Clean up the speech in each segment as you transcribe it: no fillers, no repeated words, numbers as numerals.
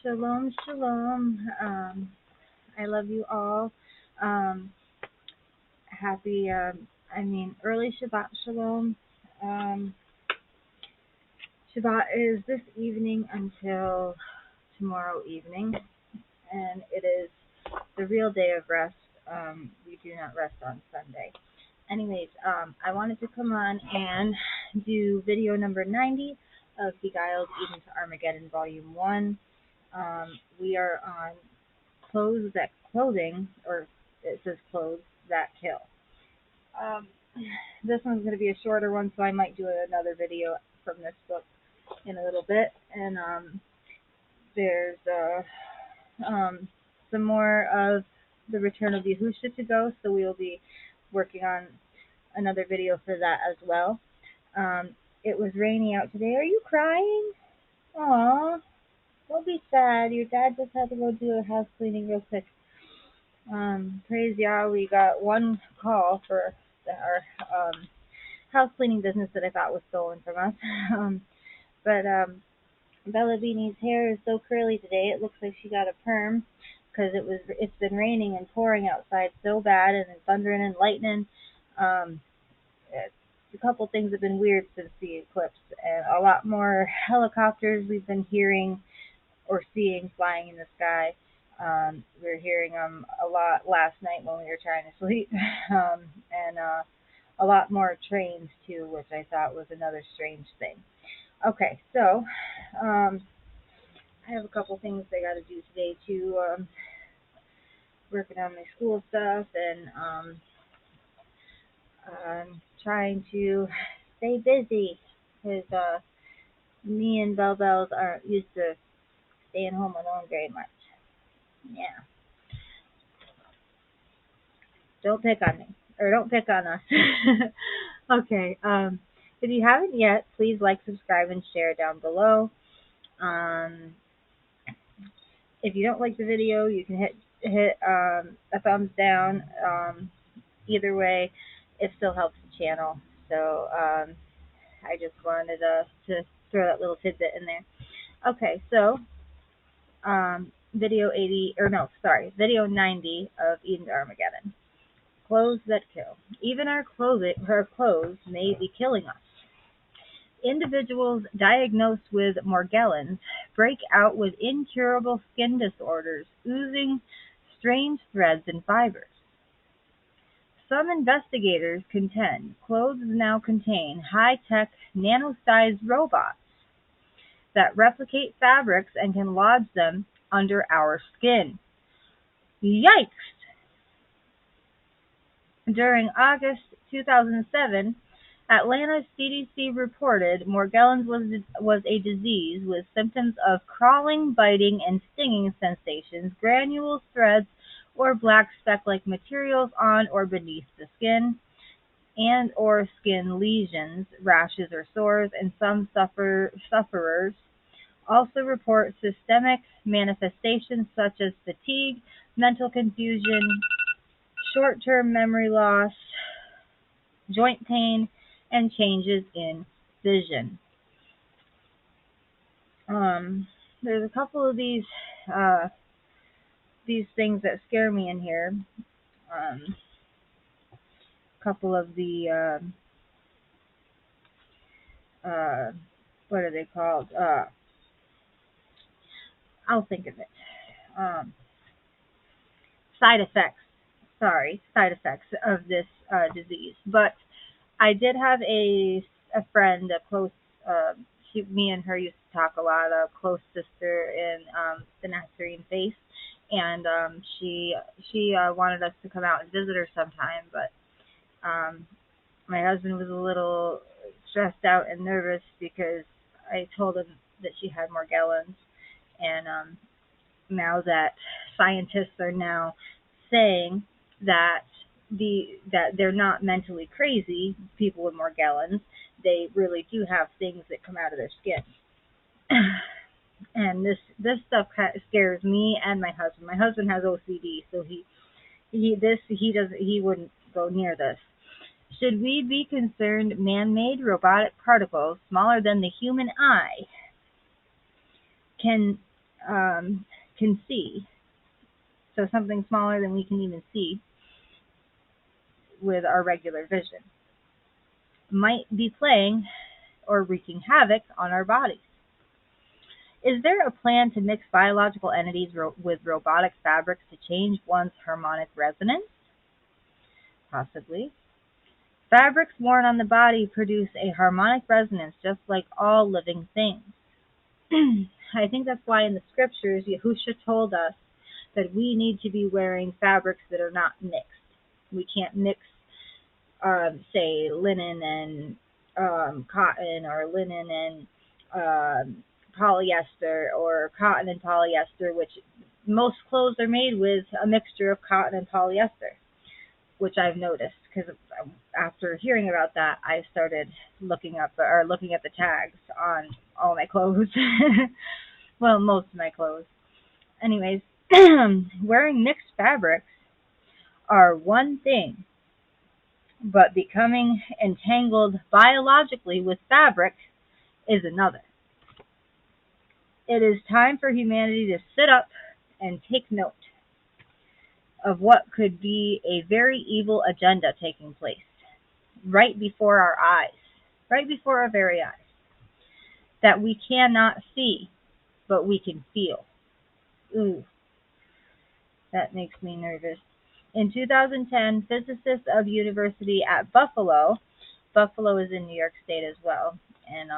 Shalom, shalom. I love you all. Um, Happy, early Shabbat shalom. Shabbat is this evening until tomorrow evening, and it is the real day of rest. We do not rest on Sunday. Anyways, I wanted to come on and do video number 90 of Beguiled Even to Armageddon Volume 1. We are on clothing, or it says clothes that kill. This one's going to be a shorter one, so I might do another video from this book in a little bit. And there's some more of the Return of Yahuah to go, so we will be working on another video for that as well. It was rainy out today. Are you crying? Aww. Don't be sad. Your dad just had to go do a house cleaning real quick. Praise Yah, we got one call for our house cleaning business that I thought was stolen from us. But Bella Beanie's hair is so curly today. It looks like she got a perm because it's been raining and pouring outside so bad, and thundering and lightning. A couple things have been weird since the eclipse, and a lot more helicopters we've been hearing or seeing flying in the sky. We were hearing them a lot last night when we were trying to sleep, and a lot more trains too, which I thought was another strange thing. Okay, so I have a couple things I got to do today too. Working on my school stuff, and I'm trying to stay busy because me and Belle Bells aren't used to staying home alone very much. Yeah. Don't pick on me. Or don't pick on us. Okay. If you haven't yet, please like, subscribe, and share down below. If you don't like the video, you can hit a thumbs down. Either way, it still helps the channel. So I just wanted to throw that little tidbit in there. Okay, so video 90 of Eden to Armageddon. Clothes that kill. Even our clothes may be killing us. Individuals diagnosed with Morgellons break out with incurable skin disorders, oozing strange threads and fibers. Some investigators contend clothes now contain high-tech, nano-sized robots that replicate fabrics and can lodge them under our skin. Yikes! During August 2007, Atlanta CDC reported Morgellons was a disease with symptoms of crawling, biting, and stinging sensations, granules, threads, or black speck-like materials on or beneath the skin, and or skin lesions, rashes, or sores, and some sufferers also report systemic manifestations such as fatigue, mental confusion, short-term memory loss, joint pain, and changes in vision. There's a couple of these things that scare me in here. A couple of the what are they called? I'll think of it. Side effects of this disease. But I did have a friend, a close, me and her used to talk a lot, a close sister in the Nazarene faith, and she wanted us to come out and visit her sometime, but my husband was a little stressed out and nervous because I told him that she had Morgellons, and now that scientists are now saying that they're not mentally crazy, people with Morgellons, they really do have things that come out of their skin. And this stuff scares me and my husband. My husband has OCD, so he wouldn't go near this. Should we be concerned man-made robotic particles smaller than the human eye can can see. So something smaller than we can even see with our regular vision might be playing or wreaking havoc on our bodies. Is there a plan to mix biological entities with robotic fabrics to change one's harmonic resonance? Possibly. Fabrics worn on the body produce a harmonic resonance just like all living things. I think that's why in the scriptures, Yahuah told us that we need to be wearing fabrics that are not mixed. We can't mix, say, linen and cotton, or linen and polyester, or cotton and polyester, which most clothes are made with a mixture of cotton and polyester, which I've noticed, because after hearing about that, I started looking at the tags on all my clothes. Well, most of my clothes. Anyways, wearing mixed fabrics are one thing, but becoming entangled biologically with fabric is another. It is time for humanity to sit up and take note of what could be a very evil agenda taking place right before our eyes, right before our very eyes, that we cannot see, but we can feel. Ooh, that makes me nervous. In 2010, physicists of University at Buffalo is in New York State as well, and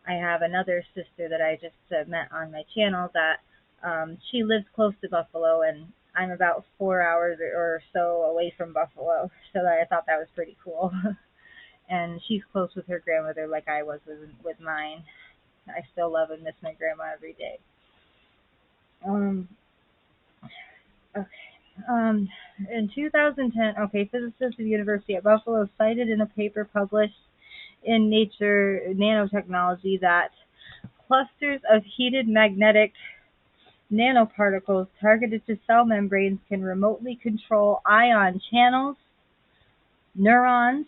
I have another sister that I just met on my channel that she lives close to Buffalo, and I'm about 4 hours or so away from Buffalo, so I thought that was pretty cool. And she's close with her grandmother like I was with mine. I still love and miss my grandma every day. In 2010, physicists of the University at Buffalo cited in a paper published in Nature Nanotechnology that clusters of heated magnetic nanoparticles targeted to cell membranes can remotely control ion channels, neurons,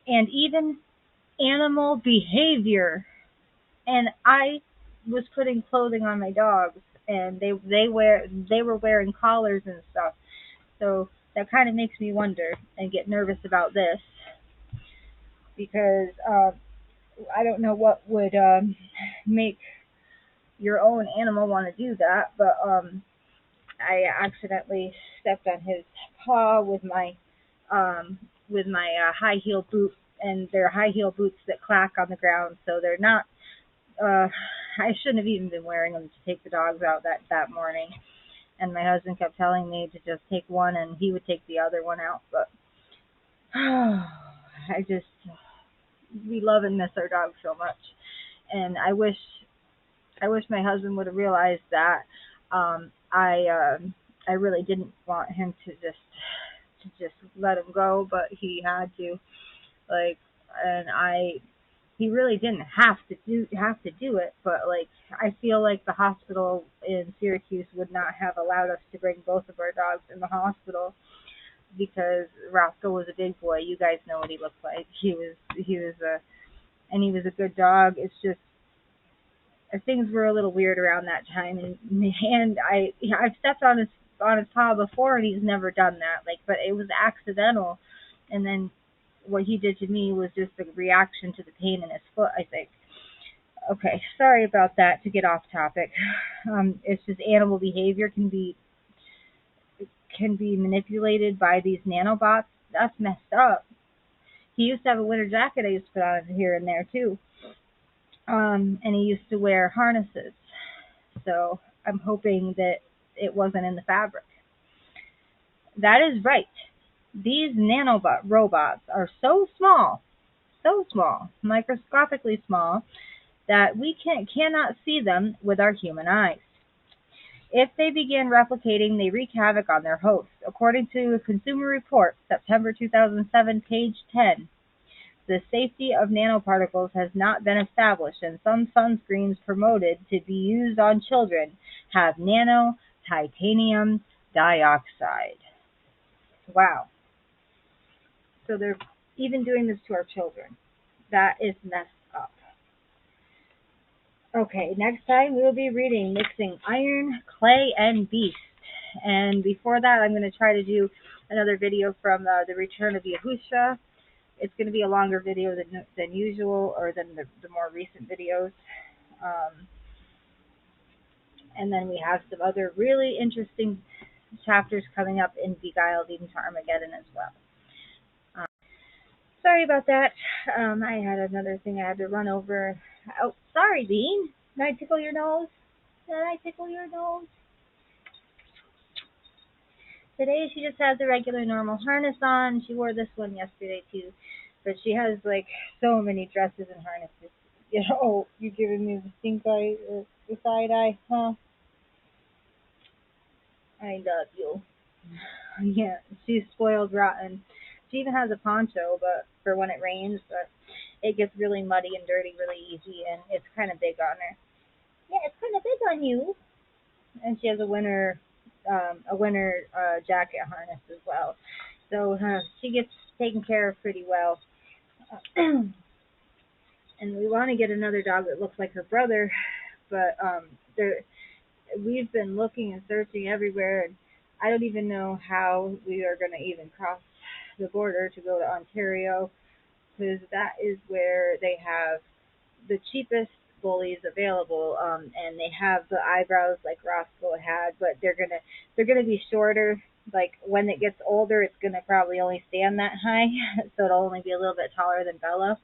and even animal behavior. And I was putting clothing on my dogs, and they were wearing collars and stuff. So that kind of makes me wonder and get nervous about this, because I don't know what would make your own animal want to do that, but I accidentally stepped on his paw with my high heel boot, and they're high heel boots that clack on the ground, so they're not. I shouldn't have even been wearing them to take the dogs out that morning. And my husband kept telling me to just take one, and he would take the other one out. But we love and miss our dogs so much, and I wish my husband would have realized that I really didn't want him to just let him go, but he had to. He really didn't have to do it, but I feel like the hospital in Syracuse would not have allowed us to bring both of our dogs in the hospital, because Roscoe was a big boy. You guys know what he looked like. He was a good dog. It's just things were a little weird around that time, and I've stepped on his paw before, and he's never done that. But it was accidental, and then what he did to me was just a reaction to the pain in his foot, I think. Okay, sorry about that, to get off topic. It's just animal behavior can be manipulated by these nanobots. That's messed up. He used to have a winter jacket I used to put on here and there too. And he used to wear harnesses. So I'm hoping that it wasn't in the fabric. That is right. These robots are so small, microscopically small, that we cannot see them with our human eyes. If they begin replicating, they wreak havoc on their hosts. According to Consumer Reports, September 2007, page 10, the safety of nanoparticles has not been established, and some sunscreens promoted to be used on children have nano-titanium dioxide. Wow. So they're even doing this to our children. That is messed up. Okay, next time we will be reading Mixing Iron, Clay, and Beast. And before that, I'm going to try to do another video from the Return of Yahushua. It's going to be a longer video than usual, or than the more recent videos. And then we have some other really interesting chapters coming up in Beguiled even to Armageddon as well. Sorry about that. I had another thing I had to run over. Oh, sorry, Bean. Did I tickle your nose? Did I tickle your nose? Today she just has the regular normal harness on. She wore this one yesterday too. But she has like so many dresses and harnesses. You know, oh, you giving me the stink eye, the side eye, huh? I love you. Yeah, she's spoiled rotten. She even has a poncho, but for when it rains, but it gets really muddy and dirty really easy, and it's kind of big on her. Yeah, it's kind of big on you. And she has a winter jacket harness as well. So she gets taken care of pretty well. And we want to get another dog that looks like her brother, but we've been looking and searching everywhere, and I don't even know how we are going to even cross the border to go to Ontario, because that is where they have the cheapest bullies available, and they have the eyebrows like Roscoe had, but they're gonna be shorter. Like when it gets older, it's gonna probably only stand that high, so it'll only be a little bit taller than Bella,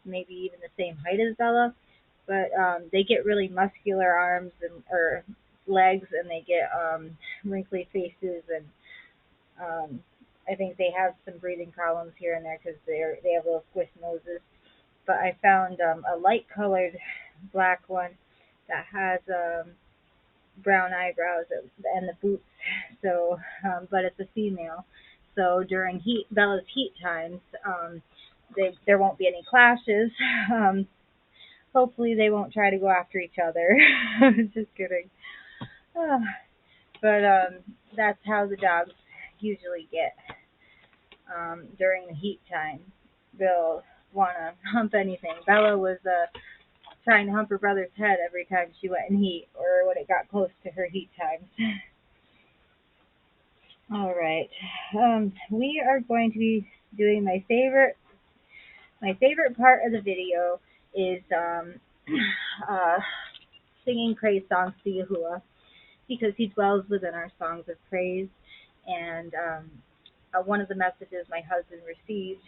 maybe even the same height as Bella. But they get really muscular arms or legs, and they get wrinkly faces, and I think they have some breathing problems here and there because they have little squish noses. But I found a light colored black one that has brown eyebrows and the boots. So, but it's a female. So during Bella's heat times, there won't be any clashes. Hopefully they won't try to go after each other. Just kidding. But that's how the dogs usually get during the heat time. They'll want to hump anything. Bella was trying to hump her brother's head every time she went in heat, or when it got close to her heat times. All right. We are going to be doing my favorite part of the video is singing praise songs to Yahuah, because he dwells within our songs of praise. And one of the messages my husband received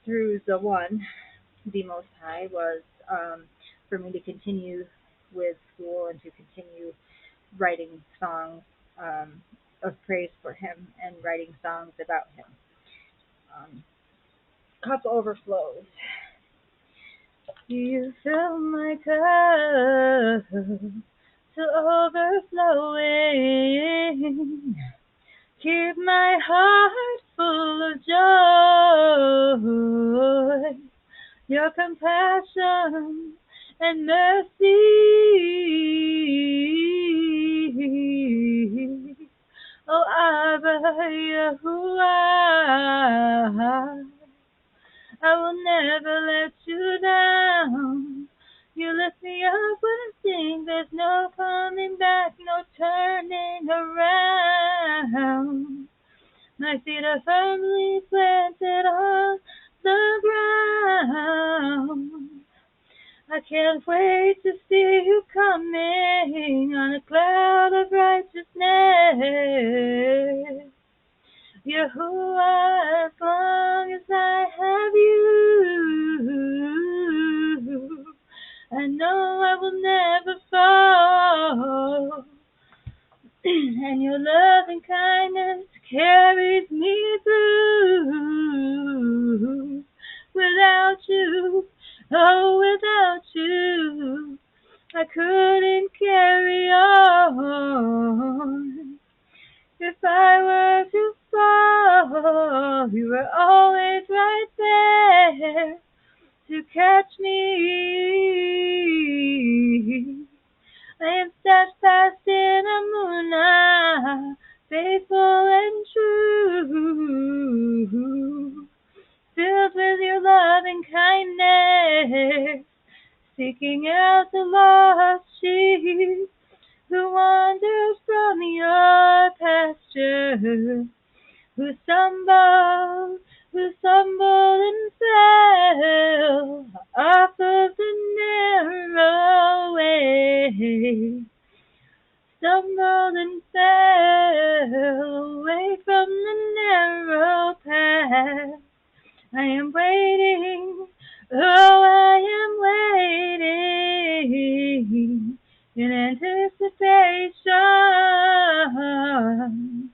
through the One, the Most High, was for me to continue with school and to continue writing songs of praise for him and writing songs about him. Cup overflows. You fill my cup to overflowing. Keep my heart full of joy. Your compassion and mercy. Oh, Abba, Yahuah, I will never let you down. You lift me up when I think there's no coming back, no turning around. My feet are firmly planted on the ground. I can't wait to see you coming on a cloud of righteousness. Yahuah, as long as I have you, I know I will never fall. And your love and kindness carries me through. Without you, oh, without you, I couldn't carry on. If I were to fall, you were always right there to catch me. I am steadfast in Amunah, faithful and true, filled with your love and kindness. seeking out the lost sheep who wanders from your pasture, who stumbled and fell off of the narrow way, stumbled and fell away from the narrow path. I am waiting, oh, I am waiting in anticipation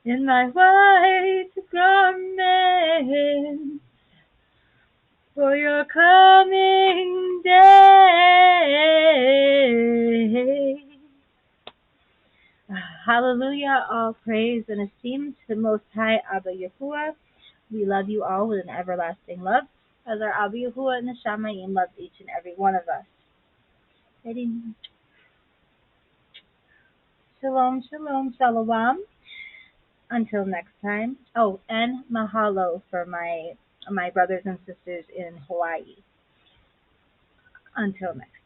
in my white garment for your coming day. Hallelujah, all praise and esteem to the Most High Abba Yahuah. We love you all with an everlasting love, as our Abba Yahuah and the Shamayim loves each and every one of us. Ready? Shalom, shalom, shalom. Until next time. Oh, and mahalo for my brothers and sisters in Hawaii. Until next time.